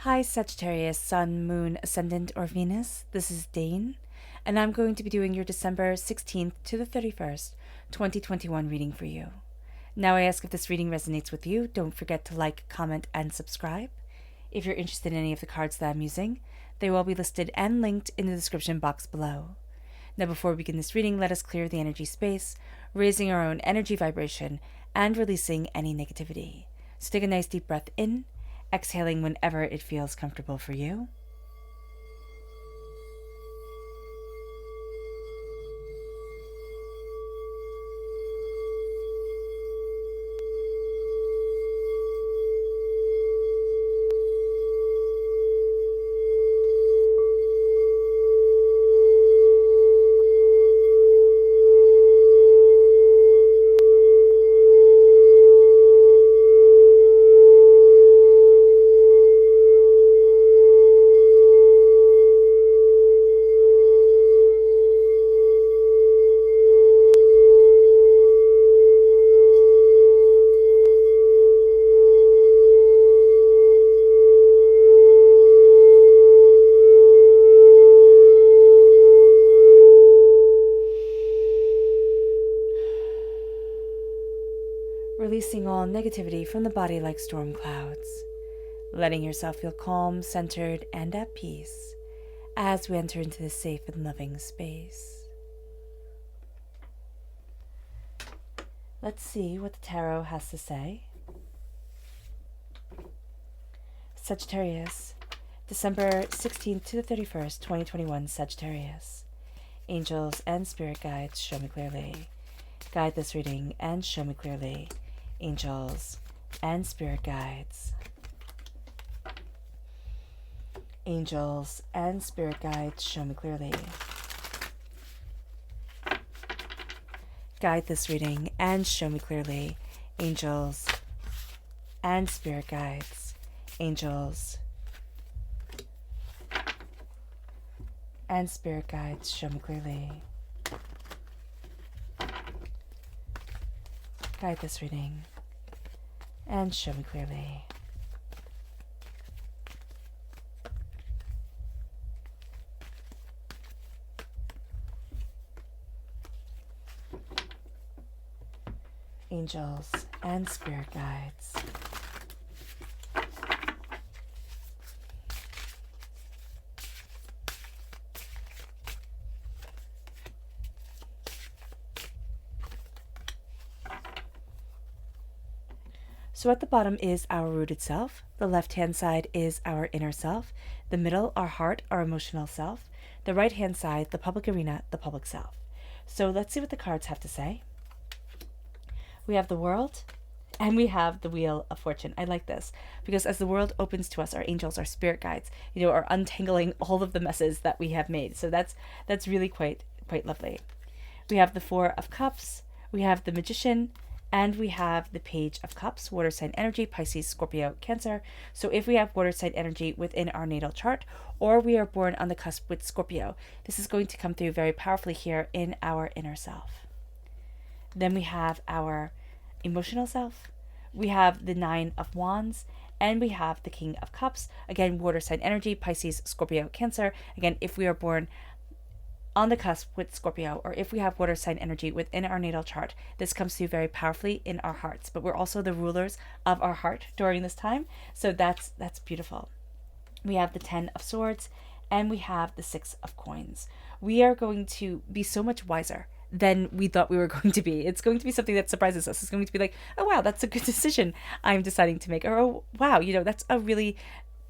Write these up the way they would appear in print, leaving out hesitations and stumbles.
Hi Sagittarius, Sun, Moon, Ascendant, or Venus. This is Dane, and I'm going to be doing your December 16th to the 31st, 2021 reading for you. Now I ask if this reading resonates with you, don't forget to like, comment, and subscribe. If you're interested in any of the cards that I'm using, they will be listed and linked in the description box below. Now before we begin this reading, let us clear the energy space, raising our own energy vibration and releasing any negativity. So take a nice deep breath in, exhaling whenever it feels comfortable for you. Releasing all negativity from the body like storm clouds, letting yourself feel calm, centered, and at peace as we enter into this safe and loving space. Let's see what the tarot has to say. Sagittarius, December 16th to the 31st, 2021, Sagittarius. Angels and spirit guides, show me clearly. Guide this reading and show me clearly. Angels and spirit guides. Angels and spirit guides, show me clearly. Guide this reading and show me clearly. Angels and spirit guides. Angels and spirit guides, show me clearly. Guide this reading and show me clearly. Angels and spirit guides. So at the bottom is our rooted self. The left-hand side is our inner self. The middle, our heart, our emotional self. The right-hand side, the public arena, the public self. So let's see what the cards have to say. We have the world and we have the wheel of fortune. I like this because as the world opens to us, our angels, our spirit guides, are untangling all of the messes that we have made. So that's really quite lovely. We have the Four of Cups. We have the Magician. And we have the Page of Cups, water sign energy, Pisces, Scorpio, Cancer. So if we have water sign energy within our natal chart, or we are born on the cusp with Scorpio, this is going to come through very powerfully here in our inner self. Then we have our emotional self. We have the Nine of Wands, and we have the King of Cups. Again, water sign energy, Pisces, Scorpio, Cancer. Again, if we are born on the cusp with Scorpio, or if we have water sign energy within our natal chart, this comes through very powerfully in our hearts. But we're also the rulers of our heart during this time, so that's beautiful. We have the Ten of Swords, and we have the Six of Coins. We are going to be so much wiser than we thought we were going to be. It's going to be something that surprises us. It's going to be like, oh wow, that's a good decision I'm deciding to make, or oh wow, that's a really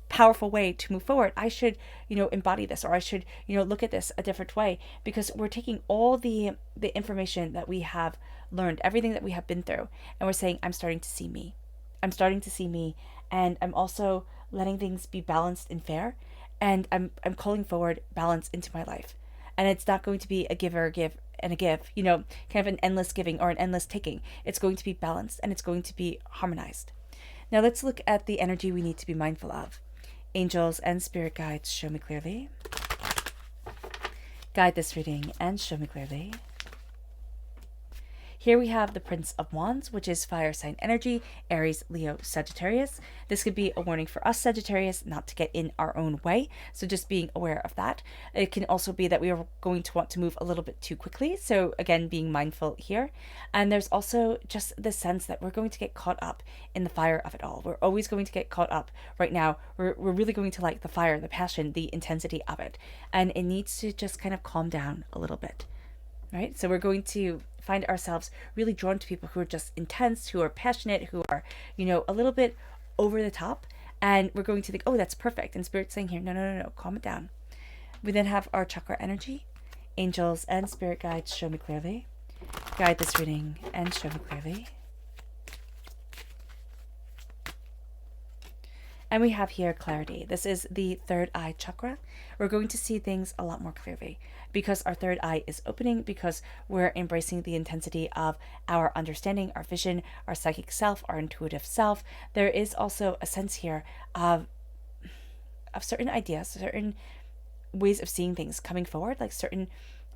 powerful way to move forward. I should, embody this, or I should, look at this a different way, because we're taking all the information that we have learned, everything that we have been through, and we're saying, I'm starting to see me. I'm starting to see me, and I'm also letting things be balanced and fair, and I'm calling forward balance into my life. And it's not going to be a give and a give, kind of an endless giving or an endless taking. It's going to be balanced and it's going to be harmonized. Now let's look at the energy we need to be mindful of. Angels and spirit guides, show me clearly. Guide this reading and show me clearly. Here we have the Prince of Wands, which is fire sign energy, Aries, Leo, Sagittarius. This could be a warning for us Sagittarius not to get in our own way, so just being aware of that. It can also be that we are going to want to move a little bit too quickly, so again, being mindful here. And there's also just the sense that we're going to get caught up in the fire of it all. We're always going to get caught up. Right now, we're really going to like the fire, the passion, the intensity of it, and it needs to just kind of calm down a little bit, right? So we're going to find ourselves really drawn to people who are just intense, who are passionate, who are, a little bit over the top, and we're going to think, oh, that's perfect. And Spirit's saying here, no, calm it down. We then have our chakra energy. Angels and spirit guides, show me clearly. Guide this reading and show me clearly. And we have here clarity. This is the third eye chakra. We're going to see things a lot more clearly because our third eye is opening, because we're embracing the intensity of our understanding, our vision, our psychic self, our intuitive self. There is also a sense here of certain ideas, certain ways of seeing things coming forward, like certain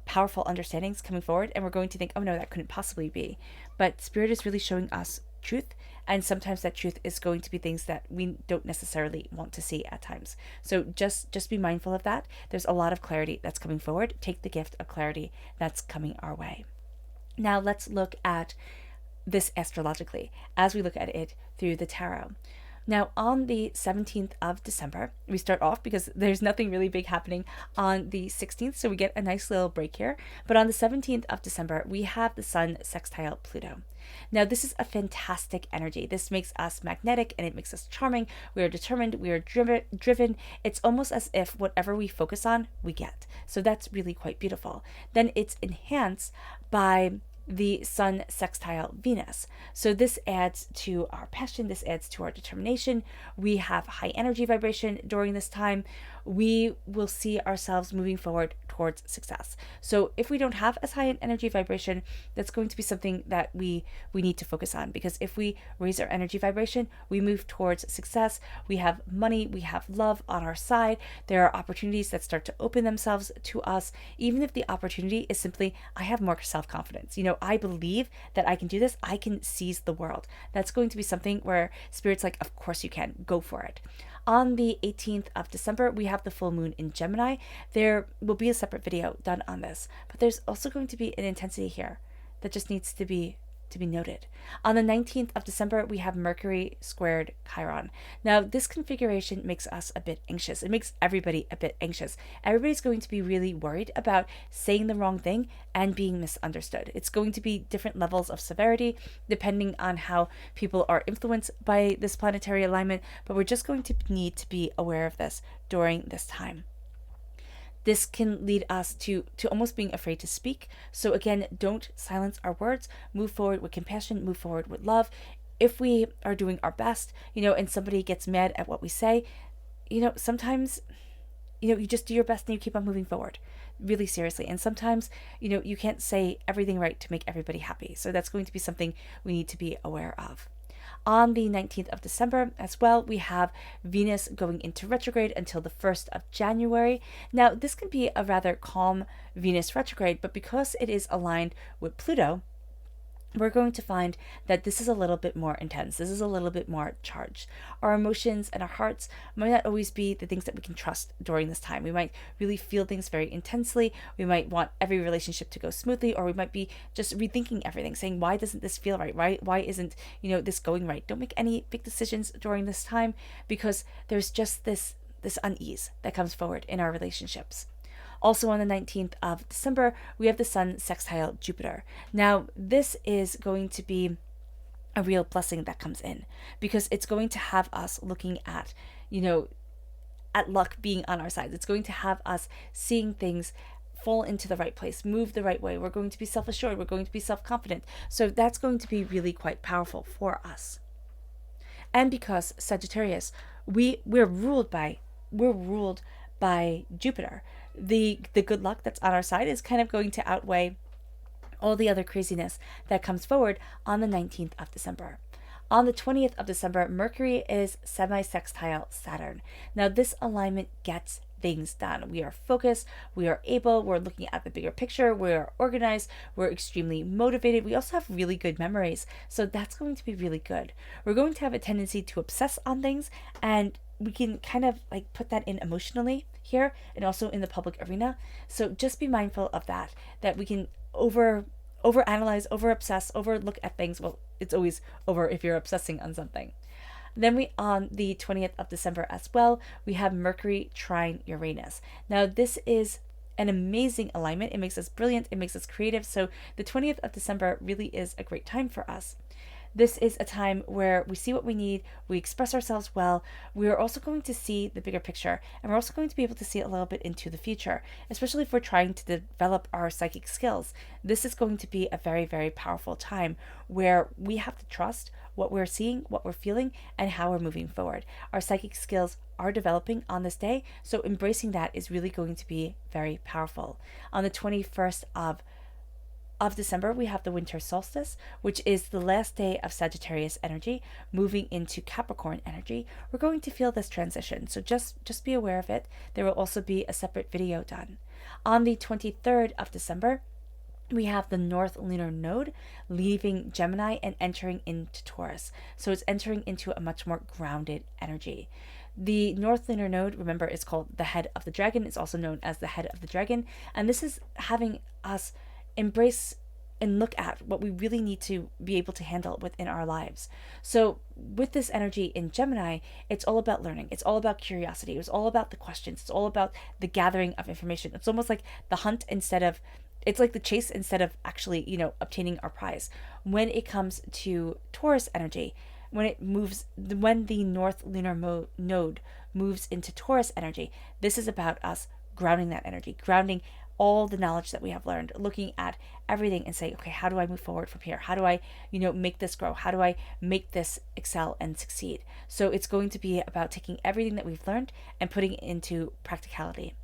powerful understandings coming forward, and we're going to think, oh no, that couldn't possibly be. But Spirit is really showing us truth, and sometimes that truth is going to be things that we don't necessarily want to see at times. So just be mindful of that. There's a lot of clarity that's coming forward. Take the gift of clarity that's coming our way. Now let's look at this astrologically as we look at it through the tarot. Now, on the 17th of December, we start off because there's nothing really big happening on the 16th, so we get a nice little break here. But on the 17th of December, we have the Sun sextile Pluto. Now, this is a fantastic energy. This makes us magnetic and it makes us charming. We are determined. We are driven. It's almost as if whatever we focus on, we get. So that's really quite beautiful. Then it's enhanced by the Sun sextile Venus. So this adds to our passion, this adds to our determination. We have high energy vibration during this time. We will see ourselves moving forward towards success. So if we don't have as high an energy vibration, that's going to be something that we need to focus on, because if we raise our energy vibration, we move towards success. We have money, we have love on our side. There are opportunities that start to open themselves to us, even if the opportunity is simply, I have more self-confidence. I believe that I can do this. I can seize the world. That's going to be something where Spirit's like, of course you can, go for it. On the 18th of December, we have the full moon in Gemini. There will be a separate video done on this, but there's also going to be an intensity here that just needs to be noted. On the 19th of December, we have Mercury squared Chiron. Now, this configuration makes us a bit anxious. It makes everybody a bit anxious. Everybody's going to be really worried about saying the wrong thing and being misunderstood. It's going to be different levels of severity depending on how people are influenced by this planetary alignment, but we're just going to need to be aware of this during this time. This can lead us to almost being afraid to speak. So again, don't silence our words. Move forward with compassion, move forward with love. If we are doing our best, and somebody gets mad at what we say, sometimes, you just do your best and you keep on moving forward, really seriously. And sometimes, you can't say everything right to make everybody happy. So that's going to be something we need to be aware of. On the 19th of December as well, we have Venus going into retrograde until the 1st of January. Now, this can be a rather calm Venus retrograde, but because it is aligned with Pluto, we're going to find that this is a little bit more intense. This is a little bit more charged. Our emotions and our hearts might not always be the things that we can trust during this time. We might really feel things very intensely. We might want every relationship to go smoothly, or we might be just rethinking everything, saying, why doesn't this feel right? Why isn't, this going right? Don't make any big decisions during this time, because there's just this unease that comes forward in our relationships. Also on the 19th of December, we have the Sun sextile Jupiter. Now, this is going to be a real blessing that comes in, because it's going to have us looking at, at luck being on our side. It's going to have us seeing things fall into the right place, move the right way. We're going to be self-assured. We're going to be self-confident. So that's going to be really quite powerful for us. And because Sagittarius, we're ruled by Jupiter. The good luck that's on our side is kind of going to outweigh all the other craziness that comes forward on the 19th of December. On the 20th of December, Mercury is semi-sextile Saturn. Now, this alignment gets things done. We are focused, we are able, we're looking at the bigger picture, we're organized, we're extremely motivated. We also have really good memories. So that's going to be really good. We're going to have a tendency to obsess on things, and we can kind of like put that in emotionally here and also in the public arena. So just be mindful of that we can overanalyze, over obsess, overlook at things. Well, it's always over if you're obsessing on something. Then we, on the 20th of December as well, we have Mercury trine Uranus. Now this is an amazing alignment. It makes us brilliant. It makes us creative. So the 20th of December really is a great time for us. This is a time where we see what we need, we express ourselves well, we are also going to see the bigger picture, and we're also going to be able to see a little bit into the future, especially if we're trying to develop our psychic skills. This is going to be a very, very powerful time where we have to trust what we're seeing, what we're feeling, and how we're moving forward. Our psychic skills are developing on this day, so embracing that is really going to be very powerful. On the 21st of December, we have the winter solstice, which is the last day of Sagittarius energy moving into Capricorn energy. We're going to feel this transition, so just be aware of it. There will also be a separate video done. On the 23rd of December, we have the North Lunar Node leaving Gemini and entering into Taurus. So it's entering into a much more grounded energy. The North Lunar Node, remember, is called the head of the dragon. It's also known as the head of the dragon. And this is having us embrace and look at what we really need to be able to handle within our lives. So with this energy in Gemini, it's all about learning. It's all about curiosity. It's all about the questions. It's all about the gathering of information. It's almost like the hunt it's like the chase instead of actually, obtaining our prize. When it comes to Taurus energy, when the North Lunar Node moves into Taurus energy, this is about us grounding that energy, grounding all the knowledge that we have learned, looking at everything and say, okay, how do I move forward from here? How do I, make this grow? How do I make this excel and succeed? So it's going to be about taking everything that we've learned and putting it into practicality.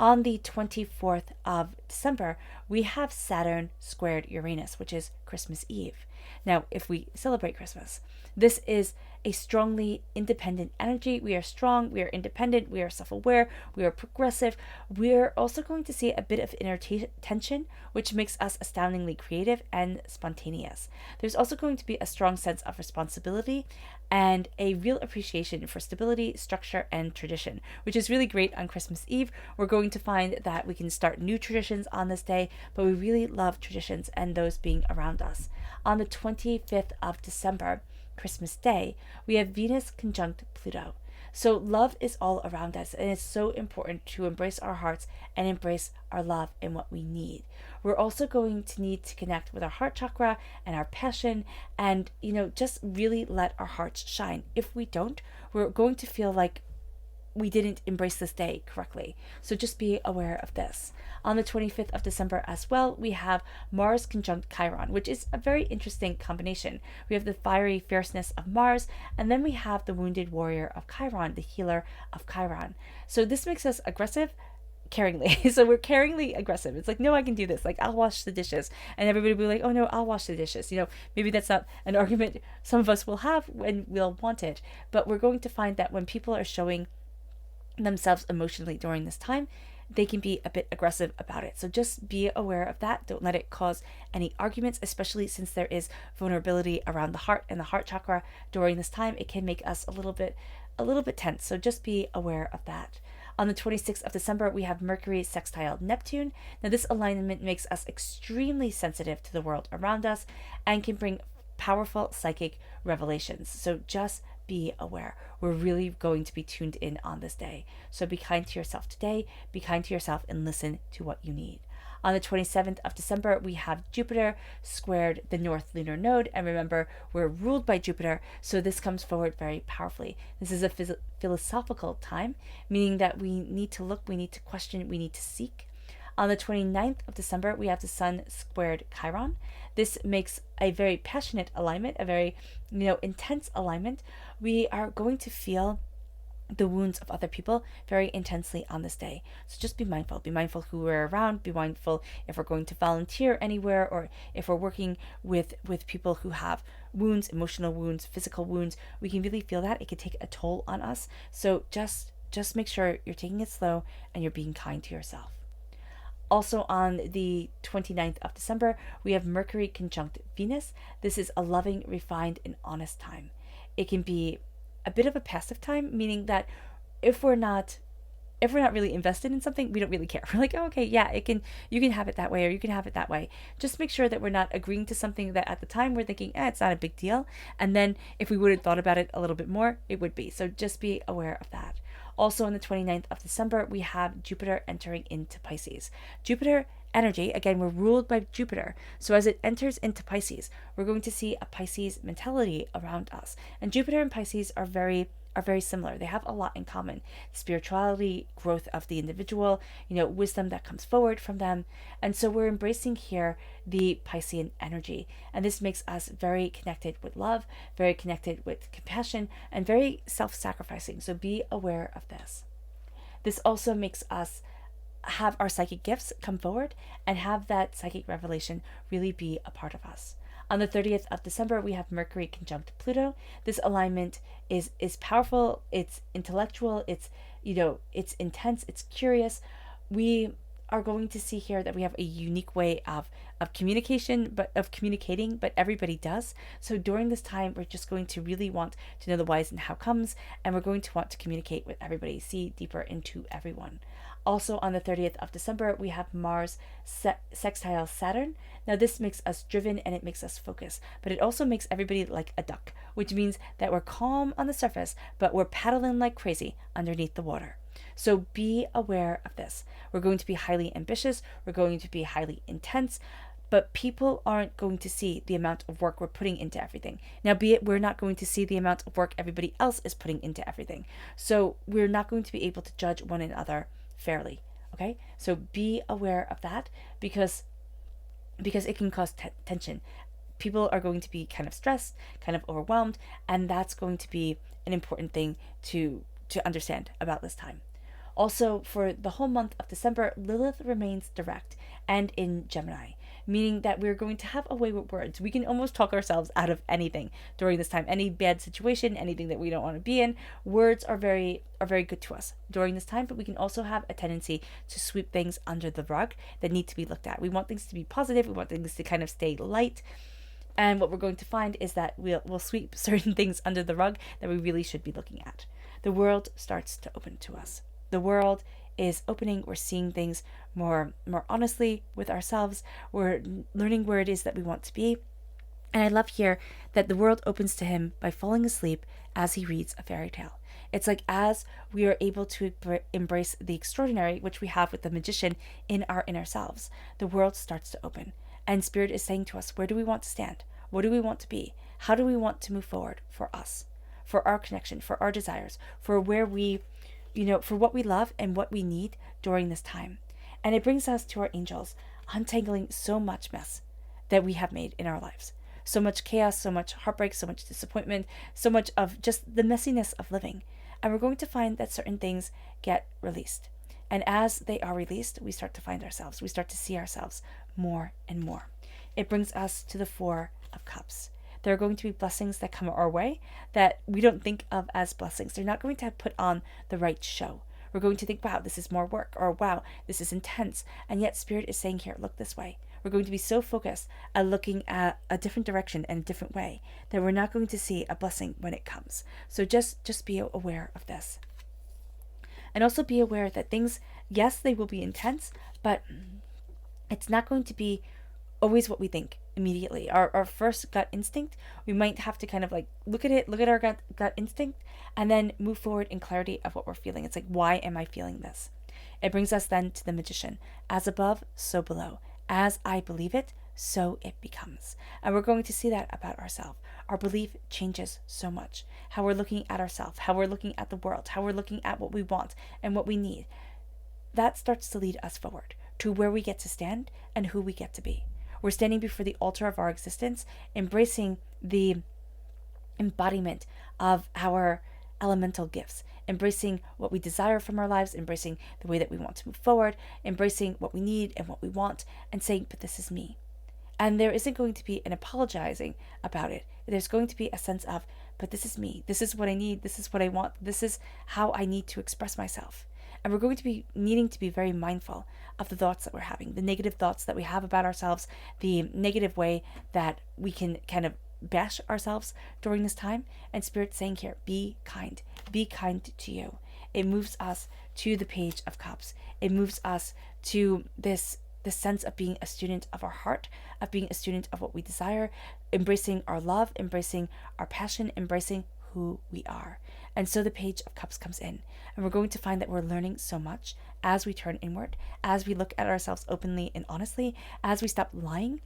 On the 24th of December, we have Saturn squared Uranus, which is Christmas Eve. Now, if we celebrate Christmas, this is a strongly independent energy. We are strong, we are independent, we are self-aware, we are progressive. We're also going to see a bit of inner tension, which makes us astoundingly creative and spontaneous. There's also going to be a strong sense of responsibility and a real appreciation for stability, structure, and tradition, which is really great on Christmas Eve. We're going to find that we can start new traditions on this day, but we really love traditions and those being around us. On the 25th of December, Christmas Day, we have Venus conjunct Pluto. So love is all around us, and it's so important to embrace our hearts and embrace our love and what we need. We're also going to need to connect with our heart chakra and our passion and, just really let our hearts shine. If we don't, we're going to feel like we didn't embrace this day correctly. So just be aware of this. On the 25th of December as well, we have Mars conjunct Chiron, which is a very interesting combination. We have the fiery fierceness of Mars, and then we have the wounded warrior of Chiron, the healer of Chiron. So this makes us aggressive, caringly. So we're caringly aggressive. It's like, no, I can do this. Like, I'll wash the dishes. And everybody will be like, oh no, I'll wash the dishes. Maybe that's not an argument some of us will have when we'll want it. But we're going to find that when people are showing themselves emotionally during this time, they can be a bit aggressive about it. So just be aware of that. Don't let it cause any arguments, especially since there is vulnerability around the heart and the heart chakra during this time. It can make us a little bit tense. So just be aware of that. On the 26th of December, we have Mercury sextile Neptune. Now this alignment makes us extremely sensitive to the world around us and can bring powerful psychic revelations. So just be aware. We're really going to be tuned in on this day. So be kind to yourself today. Be kind to yourself and listen to what you need. On the 27th of December, we have Jupiter squared the North Lunar Node. And remember, we're ruled by Jupiter, so this comes forward very powerfully. This is a philosophical time, meaning that we need to look, we need to question, we need to seek. On the 29th of December, we have the Sun squared Chiron. This makes a very passionate alignment, a very, intense alignment. We are going to feel the wounds of other people very intensely on this day. So just be mindful. Be mindful who we're around. Be mindful if we're going to volunteer anywhere or if we're working with people who have wounds, emotional wounds, physical wounds. We can really feel that. It can take a toll on us. So just just make sure you're taking it slow and you're being kind to yourself. Also on the 29th of December, we have Mercury conjunct Venus. This is a loving, refined, and honest time. It can be a bit of a passive time, meaning that if we're not really invested in something, we don't really care. We're like, oh, okay, yeah, you can have it that way, or you can have it that way. Just make sure that we're not agreeing to something that at the time we're thinking, it's not a big deal. And then if we would have thought about it a little bit more, it would be. So just be aware of that. Also on the 29th of December, we have Jupiter entering into Pisces. Jupiter energy, again, we're ruled by Jupiter. So as it enters into Pisces, we're going to see a Pisces mentality around us. And Jupiter and Pisces are very similar. They have a lot in common. Spirituality, growth of the individual, wisdom that comes forward from them. And so we're embracing here the Piscean energy. And this makes us very connected with love, very connected with compassion, and very self-sacrificing. So be aware of this. This also makes us have our psychic gifts come forward and have that psychic revelation really be a part of us. On the 30th of December, we have Mercury conjunct Pluto. This alignment is powerful, it's intellectual, it's intense, it's curious. We are going to see here that we have a unique way of communicating, but everybody does. So during this time, we're just going to really want to know the whys and how comes, and we're going to want to communicate with everybody, see deeper into everyone. Also on the 30th of December, we have Mars sextile Saturn. Now this makes us driven and it makes us focus, but it also makes everybody like a duck, which means that we're calm on the surface, but we're paddling like crazy underneath the water. So be aware of this. We're going to be highly ambitious. We're going to be highly intense, but people aren't going to see the amount of work we're putting into everything. Now, be it we're not going to see the amount of work everybody else is putting into everything. So we're not going to be able to judge one another fairly. Okay, so be aware of that because it can cause tension. People are going to be kind of stressed, kind of overwhelmed, and that's going to be an important thing to understand about this time. Also, for the whole month of December, Lilith remains direct and in Gemini, meaning that we're going to have a way with words. We can almost talk ourselves out of anything during this time, any bad situation, anything that we don't want to be in. Words are very good to us during this time, but we can also have a tendency to sweep things under the rug that need to be looked at. We want things to be positive. We want things to kind of stay light. And what we're going to find is that we'll sweep certain things under the rug that we really should be looking at. The world starts to open to us. The world is opening. We're seeing things more honestly with ourselves. We're learning where it is that we want to be. And I love here that the world opens to him by falling asleep as he reads a fairy tale. It's like as we are able to embrace the extraordinary, which we have with the magician in our inner selves, the world starts to open. And Spirit is saying to us, where do we want to stand? What do we want to be? How do we want to move forward for us, for our connection, for our desires, for where we, for what we love and what we need during this time? And it brings us to our angels, untangling so much mess that we have made in our lives. So much chaos, so much heartbreak, so much disappointment, so much of just the messiness of living. And we're going to find that certain things get released. And as they are released, we start to find ourselves. We start to see ourselves more and more. It brings us to the Four of Cups. There are going to be blessings that come our way that we don't think of as blessings. They're not going to put on the right show. We're going to think, wow, this is more work, or wow, this is intense. And yet Spirit is saying here, look this way. We're going to be so focused at looking at a different direction and a different way that we're not going to see a blessing when it comes. So just be aware of this. And also be aware that things, yes, they will be intense, but it's not going to be always what we think immediately. Our first gut instinct, we might have to kind of like look at our gut instinct, and then move forward in clarity of what we're feeling. It's like, why am I feeling this? It brings us then to the magician. As above, so below. As I believe it, so it becomes. And we're going to see that about ourselves. Our belief changes so much. How we're looking at ourselves, how we're looking at the world, how we're looking at what we want and what we need. That starts to lead us forward to where we get to stand and who we get to be. We're standing before the altar of our existence, embracing the embodiment of our elemental gifts, embracing what we desire from our lives, embracing the way that we want to move forward, embracing what we need and what we want, and saying, but this is me. And there isn't going to be an apologizing about it. There's going to be a sense of, but this is me. This is what I need. This is what I want. This is how I need to express myself. And we're going to be needing to be very mindful of the thoughts that we're having, the negative thoughts that we have about ourselves, the negative way that we can kind of bash ourselves during this time. And Spirit's saying here, be kind. Be kind to you. It moves us to the Page of Cups. It moves us to this sense of being a student of our heart, of being a student of what we desire, embracing our love, embracing our passion, embracing who we are. And so the Page of Cups comes in, and we're going to find that we're learning so much as we turn inward, as we look at ourselves openly and honestly, as we stop lying,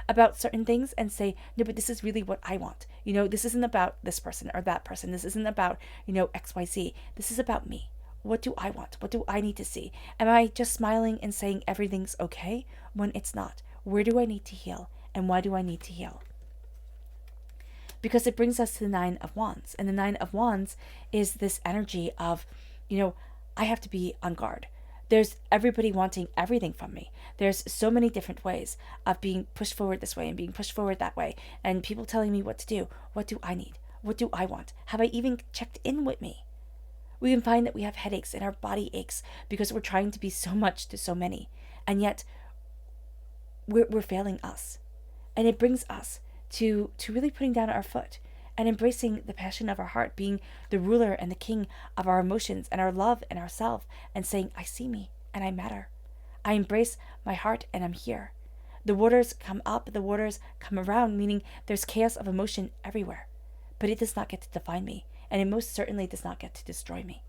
about certain things and say, no, but this is really what I want. This isn't about this person or that person. This isn't about, XYZ. This is about me. What do I want? What do I need to see? Am I just smiling and saying everything's okay when it's not? Where do I need to heal? And why do I need to heal? Because it brings us to the Nine of Wands. And the Nine of Wands is this energy of, I have to be on guard. There's everybody wanting everything from me. There's so many different ways of being pushed forward this way and being pushed forward that way. And people telling me what to do. What do I need? What do I want? Have I even checked in with me? We can find that we have headaches and our body aches because we're trying to be so much to so many. And yet we're failing us. And it brings us to really putting down our foot and embracing the passion of our heart, being the ruler and the king of our emotions and our love and ourself, and saying, I see me and I matter. I embrace my heart and I'm here. The waters come up, the waters come around, meaning there's chaos of emotion everywhere. But it does not get to define me. And it most certainly does not get to destroy me.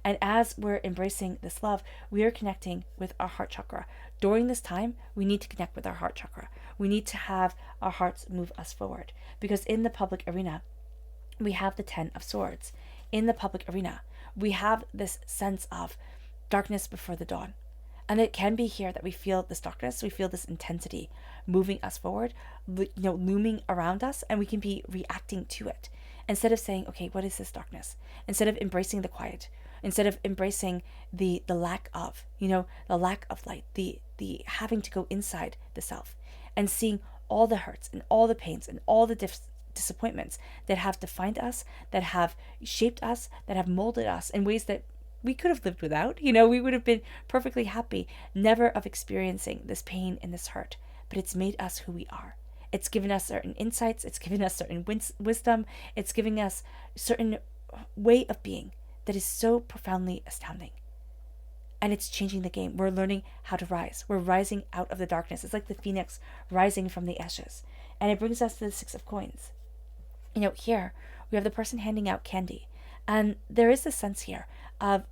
And as we're embracing this love, we are connecting with our heart chakra. During this time, we need to connect with our heart chakra. We need to have our hearts move us forward. Because in the public arena, we have the 10 of Swords. In the public arena, we have this sense of darkness before the dawn. And it can be here that we feel this darkness, we feel this intensity moving us forward, looming around us, and we can be reacting to it. Instead of saying, okay, what is this darkness? Instead of embracing the quiet, instead of embracing the lack of, the lack of light, the having to go inside the self and seeing all the hurts and all the pains and all the disappointments that have defined us, that have shaped us, that have molded us in ways that we could have lived without. We would have been perfectly happy never of experiencing this pain and this hurt, but it's made us who we are. It's given us certain insights. It's given us certain wisdom. It's giving us certain way of being that is so profoundly astounding. And it's changing the game. We're learning how to rise. We're rising out of the darkness. It's like the phoenix rising from the ashes. And it brings us to the 6 of Coins. Here we have the person handing out candy. And there is this sense here of,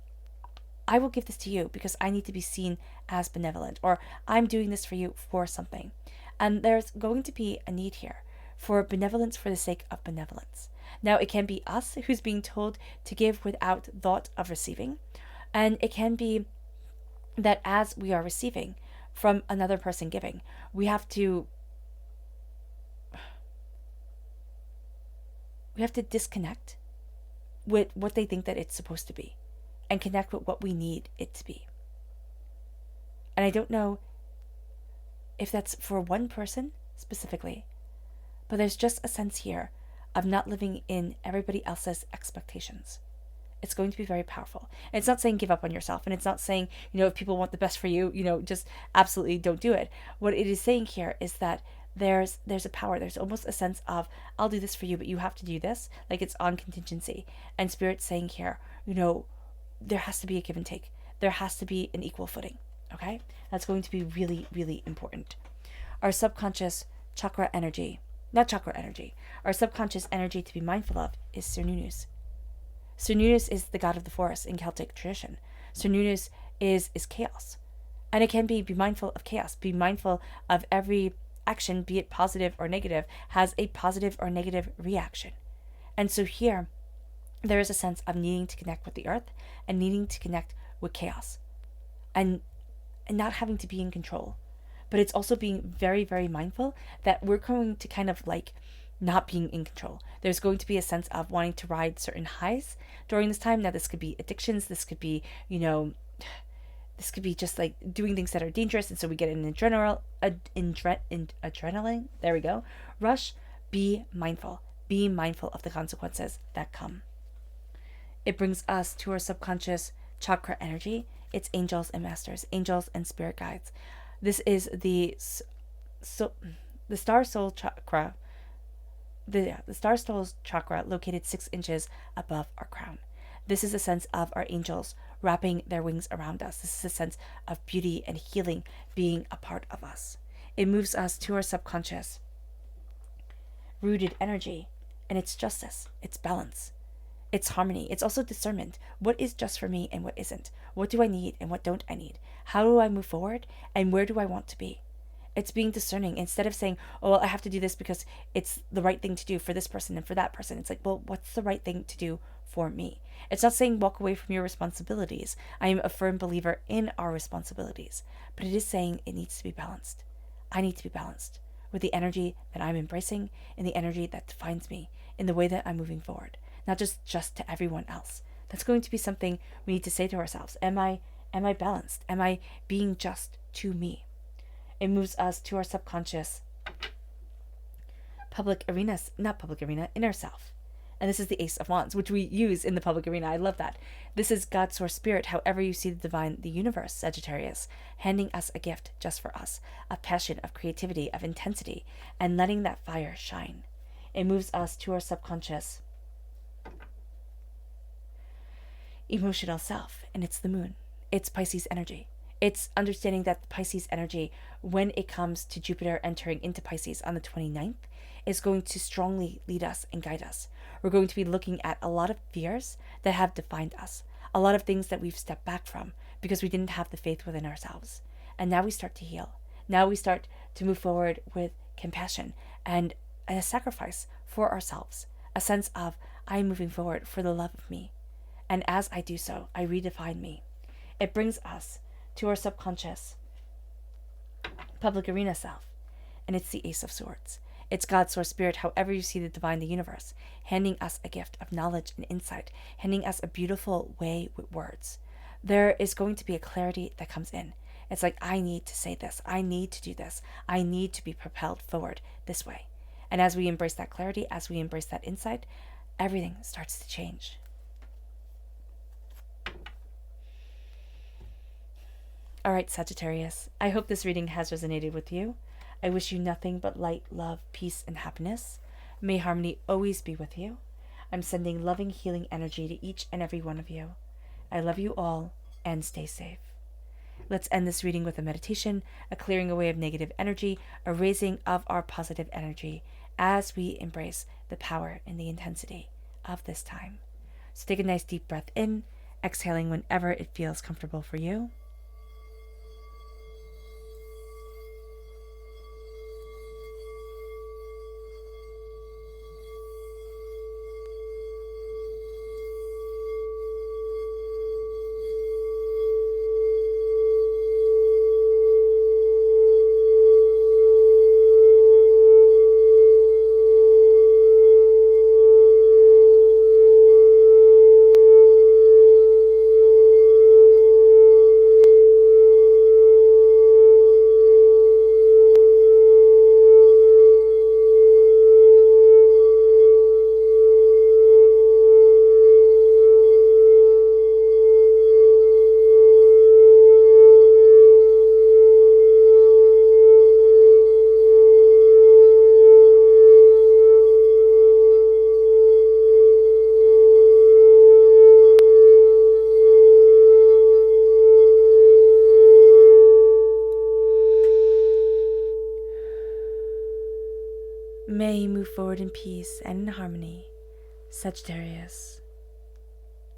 I will give this to you because I need to be seen as benevolent, or I'm doing this for you for something. And there's going to be a need here for benevolence for the sake of benevolence. Now, it can be us who's being told to give without thought of receiving. And it can be that as we are receiving from another person giving, we have to disconnect with what they think that it's supposed to be and connect with what we need it to be. And I don't know if that's for one person specifically, but there's just a sense here of not living in everybody else's expectations. It's going to be very powerful. And it's not saying give up on yourself, and it's not saying, if people want the best for you, just absolutely don't do it. What it is saying here is that there's a power, there's almost a sense of, I'll do this for you, but you have to do this, like it's on contingency. And Spirit's saying here, there has to be a give and take. There has to be an equal footing. Okay? That's going to be really, really important. Our subconscious chakra energy, not chakra energy, our subconscious energy to be mindful of is Cernunnos. Cernunnos is the god of the forest in Celtic tradition. Cernunnos is chaos. And it can be mindful of chaos, be mindful of every action, be it positive or negative, has a positive or negative reaction. And so here, there is a sense of needing to connect with the earth and needing to connect with chaos. And not having to be in control. But it's also being very, very mindful that we're going to kind of like not being in control. There's going to be a sense of wanting to ride certain highs during this time. Now, this could be addictions. This could be, This could be just like doing things that are dangerous, and so we get an adrenaline. There we go. Rush. Be mindful. Be mindful of the consequences that come. It brings us to our subconscious chakra energy. It's angels and masters, angels and spirit guides. This is the star soul chakra. The star soul chakra located 6 inches above our crown. This is a sense of our angels wrapping their wings around us. This is a sense of beauty and healing being a part of us. It moves us to our subconscious rooted energy, and it's justice, it's balance, it's harmony. It's also discernment. What is just for me and what isn't? What do I need and what don't I need? How do I move forward and where do I want to be? It's being discerning instead of saying, oh, well, I have to do this because it's the right thing to do for this person and for that person. It's like, well, what's the right thing to do for me? It's not saying walk away from your responsibilities. I am a firm believer in our responsibilities, but it is saying it needs to be balanced. I need to be balanced with the energy that I'm embracing and the energy that defines me in the way that I'm moving forward, not just to everyone else. That's going to be something we need to say to ourselves. Am I balanced? Am I being just to me? It moves us to our subconscious inner self. And this is the Ace of Wands, which we use in the public arena. I love that. This is God's source spirit, however you see the divine, the universe, Sagittarius, handing us a gift just for us, a passion of creativity, of intensity, and letting that fire shine. It moves us to our subconscious emotional self, and it's the moon. It's Pisces energy. It's understanding that the Pisces energy, when it comes to Jupiter entering into Pisces on the 29th, is going to strongly lead us and guide us. We're going to be looking at a lot of fears that have defined us, a lot of things that we've stepped back from because we didn't have the faith within ourselves. And now we start to heal. Now we start to move forward with compassion and a sacrifice for ourselves, a sense of I'm moving forward for the love of me. And as I do so, I redefine me. It brings us to our subconscious public arena self, and it's the Ace of Swords. It's God's source spirit, however you see the divine, the universe, handing us a gift of knowledge and insight, handing us a beautiful way with words. There is going to be a clarity that comes in. It's like, I need to say this. I need to do this. I need to be propelled forward this way. And as we embrace that clarity, as we embrace that insight, everything starts to change. All right, Sagittarius, I hope this reading has resonated with you. I wish you nothing but light, love, peace, and happiness. May harmony always be with you. I'm sending loving, healing energy to each and every one of you. I love you all, and stay safe. Let's end this reading with a meditation, a clearing away of negative energy, a raising of our positive energy as we embrace the power and the intensity of this time. So take a nice deep breath in, exhaling whenever it feels comfortable for you. May you move forward in peace and in harmony, Sagittarius.